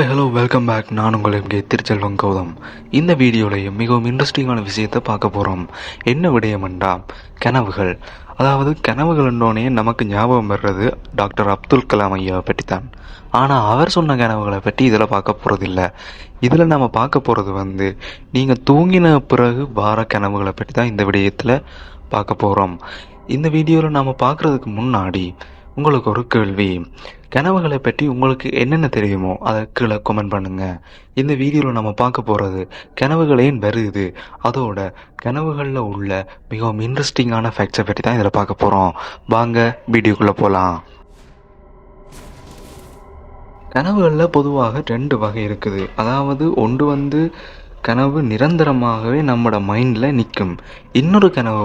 Hi hello welcome back. நான் உங்கள் MK Thiruchelvam Gautham. இந்த வீடியோலையும் மிகவும் இன்ட்ரெஸ்டிங்கான விஷயத்தை பார்க்க போகிறோம். என்ன விடயமெண்டா கனவுகள். அதாவது கனவுகள் என்றோடனே நமக்கு ஞாபகம் வர்றது டாக்டர் அப்துல் கலாம் ஐயாவை பற்றி தான். ஆனால் அவர் சொன்ன கனவுகளை பற்றி இதில் பார்க்க போகிறதில்ல. இதில் நம்ம பார்க்க போகிறது நீங்கள் தூங்கின பிறகு வார கனவுகளை பற்றி தான் இந்த விடயத்தில் பார்க்க போகிறோம். இந்த வீடியோவில் நாம் பார்க்குறதுக்கு முன்னாடி உங்களுக்கு ஒரு கேள்வி. கனவுகளை பற்றி உங்களுக்கு என்னென்ன தெரியுமோ அதை கீழே கமெண்ட் பண்ணுங்கள். இந்த வீடியோவில் நம்ம பார்க்க போகிறது கனவுகள் ஏன் வருது, அதோட கனவுகளில் உள்ள மிகவும் இன்ட்ரெஸ்டிங்கான ஃபேக்ட்ஸை பற்றி தான் இதில் பார்க்க போகிறோம். வாங்க வீடியோக்குள்ளே போகலாம். கனவுகளில் பொதுவாக 2 வகை இருக்குது. அதாவது ஒன்று கனவு நிரந்தரமாகவே நம்மளோட மைண்டில் நிற்கும். இன்னொரு கனவு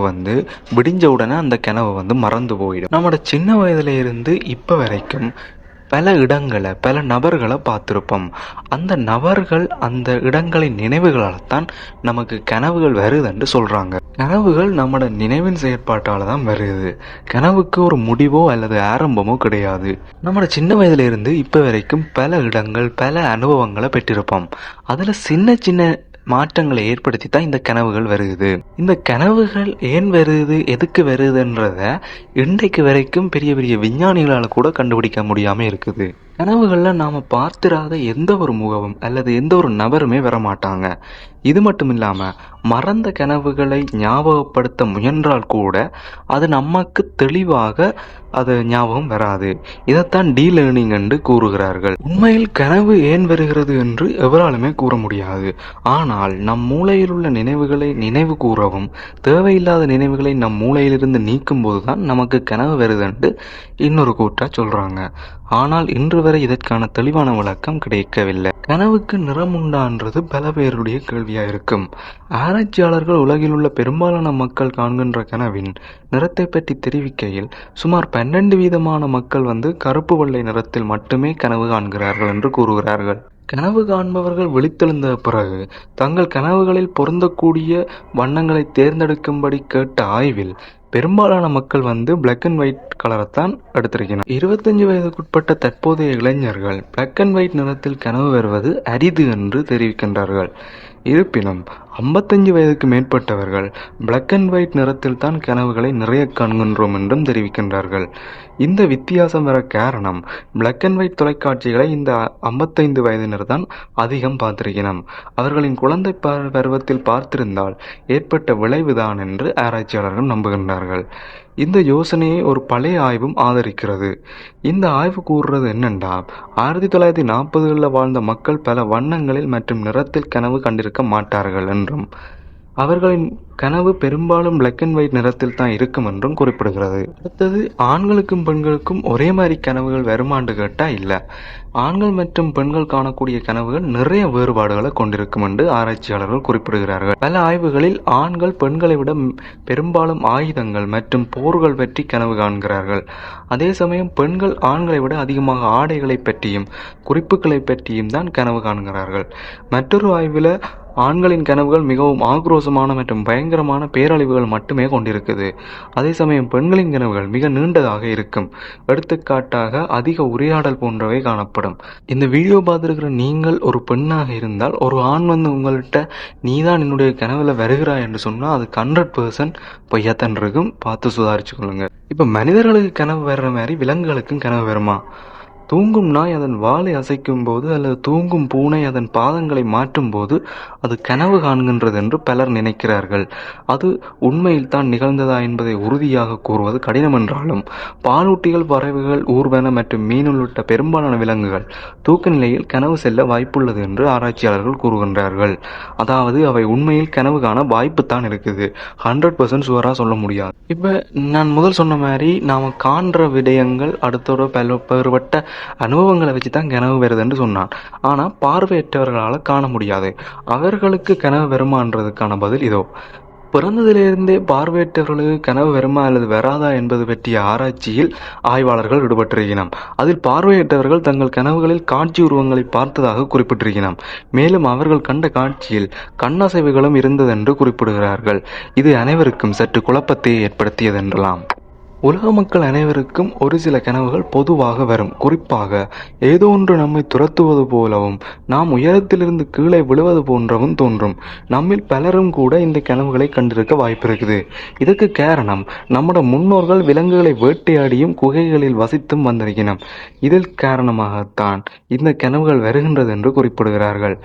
விடிஞ்ச உடனே அந்த கனவு மறந்து போயிடும். நம்மளோட சின்ன வயதுல இருந்து இப்போ வரைக்கும் பல இடங்களை பல நபர்களை பார்த்துருப்போம். அந்த நபர்கள் அந்த இடங்களின் நினைவுகளால் தான் நமக்கு கனவுகள் வருதுன்னு சொல்கிறாங்க. கனவுகள் நம்மளோட நினைவின் செயற்பாட்டால் தான் வருது. கனவுக்கு ஒரு முடிவோ அல்லது ஆரம்பமோ கிடையாது. நம்மளோட சின்ன வயதுல இருந்து இப்போ வரைக்கும் பல இடங்கள் பல அனுபவங்களை பெற்றிருப்போம். அதில் சின்ன சின்ன மாற்றங்களை ஏற்படுத்தி தான் இந்த கனவுகள் வருது. இந்த கனவுகள் ஏன் வருது, எதுக்கு வருதுன்றத இன்றைக்கு வரைக்கும் பெரிய பெரிய விஞ்ஞானிகளால் கூட கண்டுபிடிக்க முடியாமல் இருக்குது. கனவுகளில் நாம் பார்த்திராத எந்த ஒரு முகமும் அல்லது எந்த ஒரு நபருமே வரமாட்டாங்க. இது மட்டும் இல்லாமல் மறந்த கனவுகளை ஞாபகப்படுத்த முயன்றால் கூட அது நமக்கு தெளிவாக அது ஞாபகம் வராது. இதைத்தான் டீலேர்னிங் என்று கூறுகிறார்கள். உண்மையில் கனவு ஏன் வருகிறது என்று எவராலுமே கூற முடியாது. ஆனால் நம் மூளையில் உள்ள நினைவுகளை நினைவு கூறவும் தேவையில்லாத நினைவுகளை நம் மூளையிலிருந்து நீக்கும் போதுதான் நமக்கு கனவு வருது என்று இன்னொரு கூற்றா சொல்றாங்க. ஆனால் இன்று வரை இதற்கான தெளிவான விளக்கம் கிடைக்கவில்லை. கனவுக்கு நிறம் உண்டான்றது பல பேருடைய கேள்வியா இருக்கும். ஆராய்ச்சியாளர்கள் உலகில் உள்ள பெரும்பாலான மக்கள் காண்கின்ற கனவின் நிறத்தை பற்றி தெரிவிக்கையில் சுமார் 12% மக்கள் கருப்பு வெள்ளை நிறத்தில் மட்டுமே கனவு காண்கிறார்கள் என்று கூறுகிறார்கள். கனவு காண்பவர்கள் விழித்தெழுந்த பிறகு தங்கள் கனவுகளில் பொருந்தக்கூடிய வண்ணங்களை தேர்ந்தெடுக்கும்படி கேட்ட ஆய்வில் பெரும்பாலான மக்கள் பிளாக் அண்ட் ஒயிட் கலரைத்தான் எடுத்திருக்கிறார். 25 வயதுக்குட்பட்ட தற்போதைய இளைஞர்கள் பிளாக் அண்ட் ஒயிட் நிறத்தில் கனவு வருவது அரிது என்று தெரிவிக்கின்றார்கள். இருப்பினும் 55 வயதுக்கு மேற்பட்டவர்கள் பிளாக் அண்ட் ஒயிட் நிறத்தில் தான் கனவுகளை நிறைய காண்கின்றோம் என்றும் தெரிவிக்கின்றார்கள். இந்த வித்தியாசம் வர காரணம் பிளாக் அண்ட் ஒயிட் தொலைக்காட்சிகளை இந்த 55 வயதினர் தான் அதிகம் பார்த்திருக்கிறோம். அவர்களின் குழந்தை பருவத்தில் பார்த்திருந்தால் ஏற்பட்ட விளைவுதான் என்று ஆராய்ச்சியாளர்கள் நம்புகின்றார்கள். இந்த யோசனையை ஒரு பழைய ஆய்வும் ஆதரிக்கிறது. இந்த ஆய்வு கூறுறது என்னென்றா 1940களில் வாழ்ந்த மக்கள் பல வண்ணங்களில் மற்றும் நிறத்தில் கனவு கண்டிருக்க மாட்டார்கள் என்றும் அவர்களின் கனவு பெரும்பாலும் பிளாக் அண்ட் ஒயிட் நிறத்தில் தான் இருக்கும் என்றும் குறிப்பிடுகிறது. அடுத்தது, ஆண்களுக்கும் பெண்களுக்கும் ஒரே மாதிரி கனவுகள் வருமாண்டு கேட்டால் இல்லை. ஆண்கள் மற்றும் பெண்கள் காணக்கூடிய கனவுகள் நிறைய வேறுபாடுகளை கொண்டிருக்கும் என்று ஆராய்ச்சியாளர்கள் குறிப்பிடுகிறார்கள். பல ஆய்வுகளில் ஆண்கள் பெண்களை விட பெரும்பாலும் ஆயுதங்கள் மற்றும் போர்கள் பற்றி கனவு காண்கிறார்கள். அதே சமயம் பெண்கள் ஆண்களை விட அதிகமாக ஆடைகளை பற்றியும் குறிப்புகளை பற்றியும் தான் கனவு காண்கிறார்கள். மற்றொரு ஆய்வில் ஆண்களின் கனவுகள் மிகவும் ஆக்ரோஷமான மற்றும் பயங்கரமான பேரழிவுகள் மட்டுமே கொண்டிருக்குது. அதே சமயம் பெண்களின் கனவுகள் மிக நீண்டதாக இருக்கும். எடுத்துக்காட்டாக அதிக உரையாடல் போன்றவை காணப்படும். இந்த வீடியோ பார்த்துருக்கிற நீங்கள் ஒரு பெண்ணாக இருந்தால் ஒரு ஆண் உங்கள்கிட்ட நீதான் என்னுடைய கனவுல வருகிறாய் என்று சொன்னால் அது 100% பொய்யாத்தான் இருக்கும். பார்த்து சுதாரிச்சு கொள்ளுங்க. இப்போ மனிதர்களுக்கு கனவு வர்ற மாதிரி விலங்குகளுக்கும் கனவு வருமா? தூங்கும் நாய் அதன் வாலை அசைக்கும் போது அல்லது தூங்கும் பூனை அதன் பாதங்களை மாற்றும் போது அது கனவு காண்கின்றது என்று பலர் நினைக்கிறார்கள். அது உண்மையில் தான் நிகழ்ந்ததா என்பதை உறுதியாக கூறுவது கடினம் என்றாலும் பாலூட்டிகள், பறவைகள், ஊர்வன மற்றும் மீன் உள்ளிட்ட பெரும்பாலான விலங்குகள் தூக்க நிலையில் கனவு செல்ல வாய்ப்புள்ளது என்று ஆராய்ச்சியாளர்கள் கூறுகின்றார்கள். அதாவது அவை உண்மையில் கனவு காண வாய்ப்பு தான் இருக்குது. 100% சுவரா சொல்ல முடியாது. இப்போ நான் முதல் சொன்ன மாதிரி நாம காண்ற விடயங்கள் அடுத்தோட வேறுபட்ட அனுபவங்களை வச்சு தான் கனவு வருதுன்னு சொன்னான். ஆனால் பார்வையற்றவர்களால் காண முடியாது. அவர்களுக்கு கனவு வருமானதுக்கான பதில் இதோ. பிறந்ததிலிருந்தே பார்வையற்றவர்களுக்கு கனவு வருமா அல்லது வராதா என்பது பற்றிய ஆராய்ச்சியில் ஆய்வாளர்கள் ஈடுபட்டிருக்கிறார். அதில் பார்வையற்றவர்கள் தங்கள் கனவுகளில் காட்சி உருவங்களை பார்த்ததாக குறிப்பிட்டிருக்கிறார். மேலும் அவர்கள் கண்ட காட்சியில் கண்ணசைவுகளும் இருந்ததென்று குறிப்பிடுகிறார்கள். இது அனைவருக்கும் சற்று குழப்பத்தை ஏற்படுத்தியதென்றலாம். உலக மக்கள் அனைவருக்கும் ஒரு சில கனவுகள் பொதுவாக வரும். குறிப்பாக ஏதோ ஒன்று நம்மை துரத்துவது போலவும் நாம் உயரத்திலிருந்து கீழே விழுவது போன்றவும் தோன்றும். நம்மில் பலரும் கூட இந்த கனவுகளை கண்டிருக்க வாய்ப்பிருக்குது. இதற்கு காரணம் நம்முடைய முன்னோர்கள் விலங்குகளை வேட்டையாடியும் குகைகளில் வசித்தும் வந்திருக்கணும். இதில் காரணமாகத்தான் இந்த கனவுகள் வருகின்றது என்று குறிப்பிடுகிறார்கள்.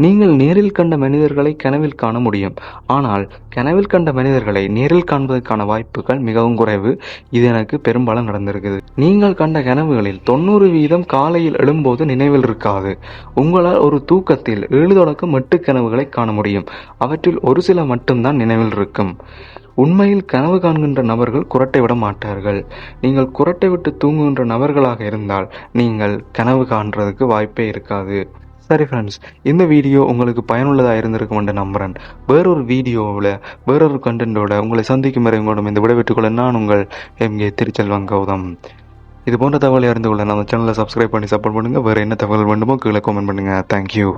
நீங்கள் நேரில் கண்ட மனிதர்களை கனவில் காண முடியும். ஆனால் கனவில் கண்ட மனிதர்களை நேரில் காண்பதற்கான வாய்ப்புகள் மிகவும் குறைவு. இது எனக்கு பெரும்பாலும் நடந்திருக்குது. நீங்கள் கண்ட கனவுகளில் 90% காலையில் எழும்போது நினைவில் இருக்காது. உங்களால் ஒரு தூக்கத்தில் 7 தொடக்கம் 8 கனவுகளை காண முடியும். அவற்றில் ஒரு சில மட்டும்தான் நினைவில் இருக்கும். உண்மையில் கனவு காண்கின்ற நபர்கள் குரட்டை விட மாட்டார்கள். நீங்கள் குரட்டை விட்டு தூங்குகின்ற நபர்களாக இருந்தால் நீங்கள் கனவு காண்றதுக்கு வாய்ப்பே இருக்காது. சரி ஃப்ரெண்ட்ஸ், இந்த வீடியோ உங்களுக்கு பயனுள்ளதாக இருந்திருக்கும் என்று நம்புகிறேன். வேறொரு வீடியோவில் வேறொரு கண்டென்ட்டோட உங்களை சந்திக்கும் வரை உங்களிடம் இந்த விடைபெற்றுக்கொள்ள நான் உங்கள் MK திருச்செல்வம் கௌதம். இது போன்ற தகவலை அறிந்து கொள்ள நம்ம சேனலை சப்ஸ்கிரைப் பண்ணி சப்போர்ட் பண்ணுங்கள். வேறு என்ன தகவல் வேண்டுமோ கீழே கமெண்ட் பண்ணுங்கள். தேங்க்யூ.